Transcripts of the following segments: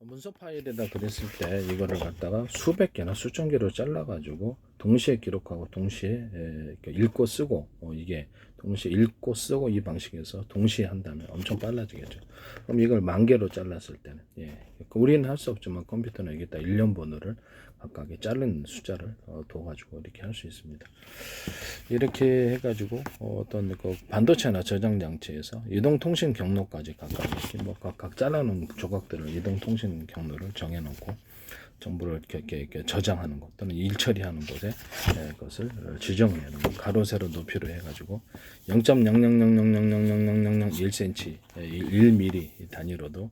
문서 파일에다 그랬을 때 이거를 갖다가 수백 개나 수천 개로 잘라 가지고 동시에 기록하고 동시에 이렇게 읽고 쓰고 이게 동시에 읽고 쓰고 이 방식에서 동시에 한다면 엄청 빨라지겠죠. 그럼 이걸 만 개로 잘랐을 때는 우리는 할 수 없지만 컴퓨터는 여기다 일련 번호를 각각의 자른 숫자를 둬가지고 이렇게 할 수 있습니다. 이렇게 해가지고 어떤 그 반도체나 저장 장치에서 이동통신 경로까지 각각 이렇게 뭐 각각 잘라놓은 조각들을 이동통신 경로를 정해놓고 정보를 이렇게 저장하는 곳 또는 일 처리하는 곳에 그것을 지정해야 하는 가로 세로 높이로 해가지고 0.0000000001cm 1mm 단위로도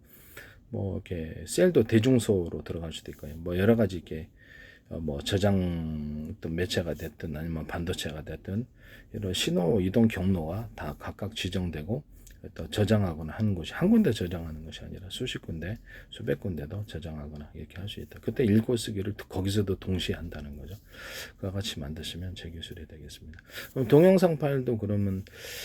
뭐 이렇게 셀도 대중소로 들어갈 수도 있고요. 뭐 여러 가지 이렇게 뭐 저장 또 매체가 됐든 아니면 반도체가 됐든 이런 신호 이동 경로가 다 각각 지정되고 또 저장하거나 하는 곳이 한 군데 저장하는 것이 아니라 수십 군데 수백 군데도 저장하거나 이렇게 할 수 있다. 그때 읽고 쓰기를 거기서도 동시에 한다는 거죠. 그와 같이 만드시면 제 기술이 되겠습니다. 그럼 동영상 파일도 그러면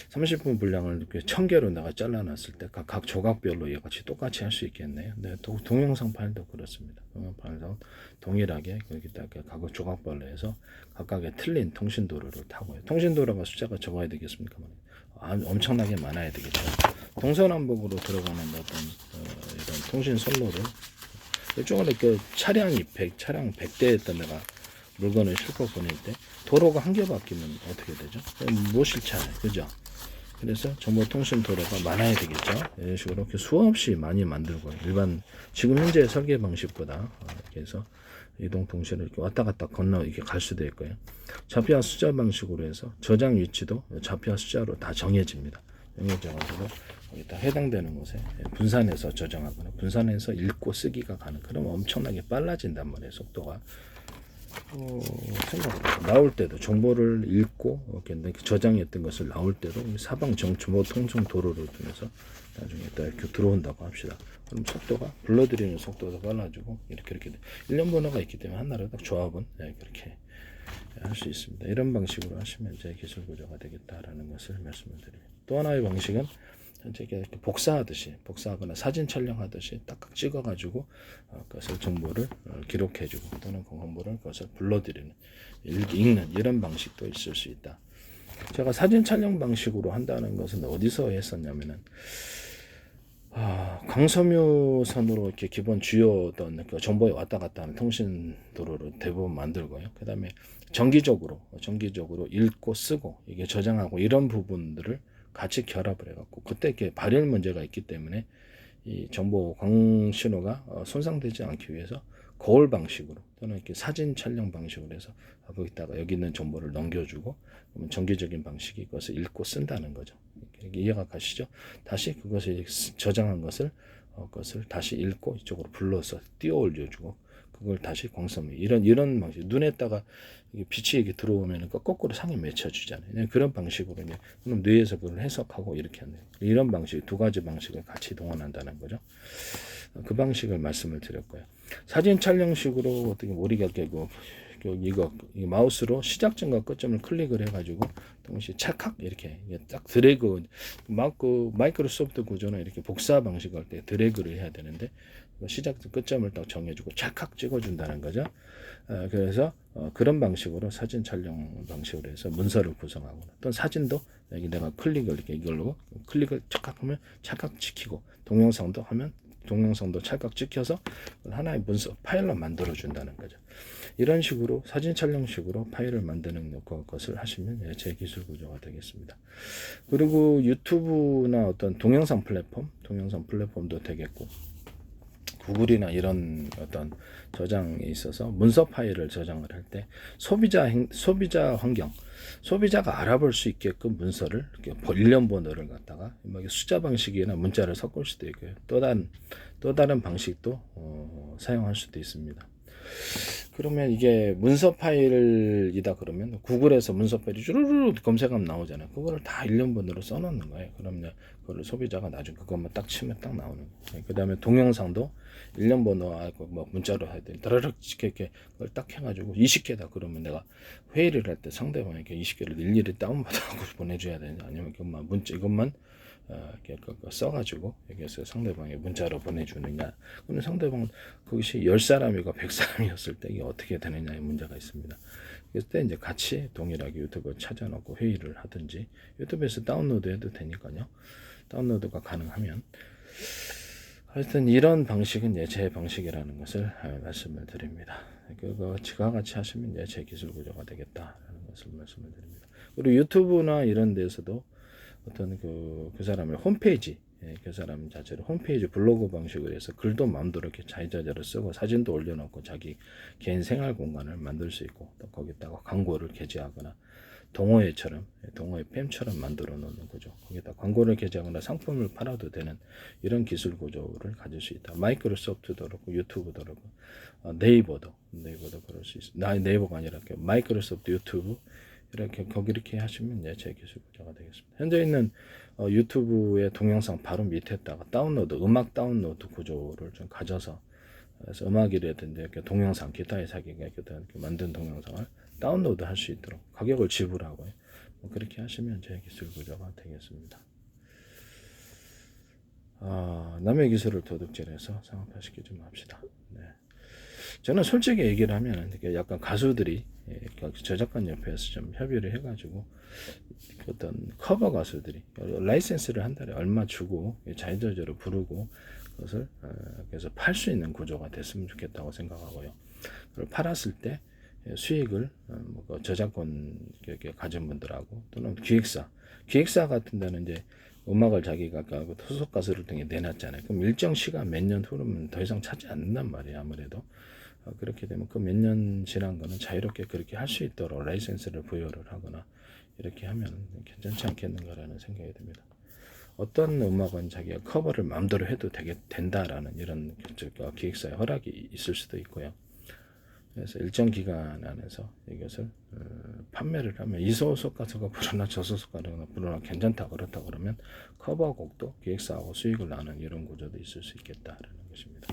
30분 분량을 이렇게 1000개로 내가 잘라놨을 때 각 조각별로 이같이 똑같이 할 수 있겠네요. 네, 동영상 파일도 그렇습니다. 동영상 파일도 동일하게 거기다 각 조각별로 해서 각각의 틀린 통신도로를 타고요. 통신도로가 숫자가 적어야 되겠습니까? 엄청나게 많아야 되겠죠. 동서남북으로 들어가는 어떤 이런 통신 선로를 일종의 그 차량 100대에다 내가 물건을 싣고 보낼 때 도로가 한 개 바뀌면 어떻게 되죠? 못 실잖아요. 그죠? 그래서 정보통신 도로가 많아야 되겠죠. 이런 식으로 이렇게 수없이 많이 만들고 일반 지금 현재 설계 방식보다 이렇게 해서 이동통신을 이렇게 왔다 갔다 건너 이렇게 갈 수도 있고요. 좌표와 숫자 방식으로 해서 저장 위치도 좌표와 숫자로 다 정해집니다. 정해져가지고 거기다 해당되는 곳에 분산해서 저장하거나 분산해서 읽고 쓰기가 가능. 그럼 엄청나게 빨라진단 말이에요. 속도가. 생각보다 나올 때도 정보를 읽고 이렇게 저장했던 것을 나올 때도 사방 정보 통신 도로를 통해서 나중에 또 이렇게 들어온다고 합시다. 그럼 속도가 불러들이는 속도도 빨라지고 이렇게 일련 번호가 있기 때문에 하나로 딱 조합은 그렇게 할 수 있습니다. 이런 방식으로 하시면 제 기술 구조가 되겠다라는 것을 말씀을 드립니다. 또 하나의 방식은 현재 이렇게 복사하거나 사진 촬영하듯이 딱딱 찍어가지고 그것을 정보를 기록해주고 또는 그 정보를 그것을 불러들이는 읽는 이런 방식도 있을 수 있다. 제가 사진 촬영 방식으로 한다는 것은 어디서 했었냐면은 강섬유선으로 이렇게 기본 주요 어떤 그 정보에 왔다 갔다 하는 통신 도로를 대부분 만들고요. 그 다음에 정기적으로 읽고 쓰고 이게 저장하고 이런 부분들을 같이 결합을 해갖고 그때 이렇게 발열 문제가 있기 때문에 이 정보 광신호가 손상되지 않기 위해서 거울 방식으로 또는 이렇게 사진 촬영 방식으로 해서 거기다가 여기 있는 정보를 넘겨주고 그러면 정기적인 방식이 그것을 읽고 쓴다는 거죠. 이해가 가시죠? 다시 그것을 저장한 것을 그것을 다시 읽고 이쪽으로 불러서 띄워 올려주고 그걸 다시 광섬유 이런 방식 눈에다가 빛이 이렇게 들어오면 거꾸로 상에 맺혀주잖아요. 그런 방식으로 이제 그럼 뇌에서 그걸 해석하고 이렇게 하는 이런 방식 두 가지 방식을 같이 동원한다는 거죠. 그 방식을 말씀을 드렸고요. 사진 촬영식으로 어떻게 우리가 이거 마우스로 시작점과 끝점을 클릭을 해가지고 동시에 찰칵 이렇게 딱 드래그 마이크로소프트 구조는 이렇게 복사 방식할 때 드래그를 해야 되는데 시작점 끝점을 딱 정해주고 찰칵 찍어준다는 거죠. 그래서 그런 방식으로 사진 촬영 방식으로 해서 문서를 구성하거나 또는 사진도 여기 내가 클릭을 이렇게 이걸로 클릭을 찰칵하면 찰칵 찍히고 동영상도 하면 동영상도 찰칵 찍혀서 하나의 문서 파일로 만들어 준다는 거죠. 이런 식으로 사진 촬영식으로 파일을 만드는 것을 하시면 제 기술 구조가 되겠습니다. 그리고 유튜브나 어떤 동영상 플랫폼도 되겠고 구글이나 이런 어떤 저장에 있어서 문서 파일을 저장을 할 때 소비자 환경, 소비자가 알아볼 수 있게끔 문서를 이렇게 일련 번호를 갖다가 숫자 방식이나 문자를 섞을 수도 있고요. 또 다른 방식도 사용할 수도 있습니다. 그러면 이게 문서 파일이다 그러면 구글에서 문서 파일이 쭈루루 검색하면 나오잖아요. 그거를 다 일련 번호로 써놓는 거예요. 그러면 그걸 소비자가 나중에 그것만 딱 치면 딱 나오는 거예요. 그 다음에 동영상도 일련 번호하고 뭐 문자로 해야 돼. 다르륵 이렇게 그걸 딱 해가지고 20개다 그러면 내가 회의를 할 때 상대방에게 20개를 일일이 다운받아서 보내줘야 되는지 아니면 이것만 문자 이것만 써가지고 여기서 상대방에 문자로 보내주느냐. 그럼 상대방 그것이 10사람이고 100사람이었을 때 이게 어떻게 되느냐의 문제가 있습니다. 그때 이제 같이 동일하게 유튜브를 찾아놓고 회의를 하든지 유튜브에서 다운로드 해도 되니까요. 다운로드가 가능하면 하여튼 이런 방식은 제 방식이라는 것을 말씀을 드립니다. 그거 지가 같이 하시면 제 기술 구조가 되겠다라는 것을 말씀을 드립니다. 그리고 유튜브나 이런 데서도 어떤 그 사람의 홈페이지, 그 사람 자체를 홈페이지 블로그 방식으로 해서 글도 마음대로 이렇게 자유자재로 쓰고 사진도 올려놓고 자기 개인 생활 공간을 만들 수 있고 또 거기다가 광고를 게재하거나 동호회처럼 동호회 팸처럼 만들어 놓는 거죠. 거기다 광고를 게재하거나 상품을 팔아도 되는 이런 기술 구조를 가질 수 있다. 마이크로소프트도 그렇고 유튜브도 그렇고 네이버도 그럴 수 있습니다. 네이버가 아니라 마이크로소프트 유튜브 이렇게 이렇게 하시면 제 기술 구조가 되겠습니다. 현재 있는 유튜브의 동영상 바로 밑에다가 다운로드 음악 다운로드 구조를 좀 가져서 그래서 음악이라든지 이렇게 동영상 기타의 사기가 이렇게 만든 동영상을 다운로드 할 수 있도록 가격을 지불하고요. 그렇게 하시면 제 기술 구조가 되겠습니다. 남의 기술을 도둑질해서 상업화시키지 맙시다. 네. 저는 솔직히 얘기를 하면 약간 가수들이 저작권 협회에서 좀 협의를 해가지고 어떤 커버 가수들이 라이센스를 한 달에 얼마 주고 자유자재로 부르고 그것을 그래서 팔 수 있는 구조가 됐으면 좋겠다고 생각하고요. 그걸 팔았을 때 수익을 저작권 가진 분들하고 또는 기획사 같은 데는 이제 음악을 자기가 소속 가수를 통해 내놨잖아요. 그럼 일정 시간 몇 년 후면 더 이상 차지 않는단 말이에요. 아무래도 그렇게 되면 그 몇 년 지난 거는 자유롭게 그렇게 할 수 있도록 라이센스를 부여를 하거나 이렇게 하면 괜찮지 않겠는가라는 생각이 듭니다. 어떤 음악은 자기가 커버를 마음대로 해도 된다라는 이런 기획사의 허락이 있을 수도 있고요. 그래서 일정 기간 안에서 이것을 판매를 하면 이 소속 가수가 부르나 저 소속 가수가 부르나 괜찮다 그렇다 그러면 커버곡도 기획사하고 수익을 나는 이런 구조도 있을 수 있겠다라는 것입니다.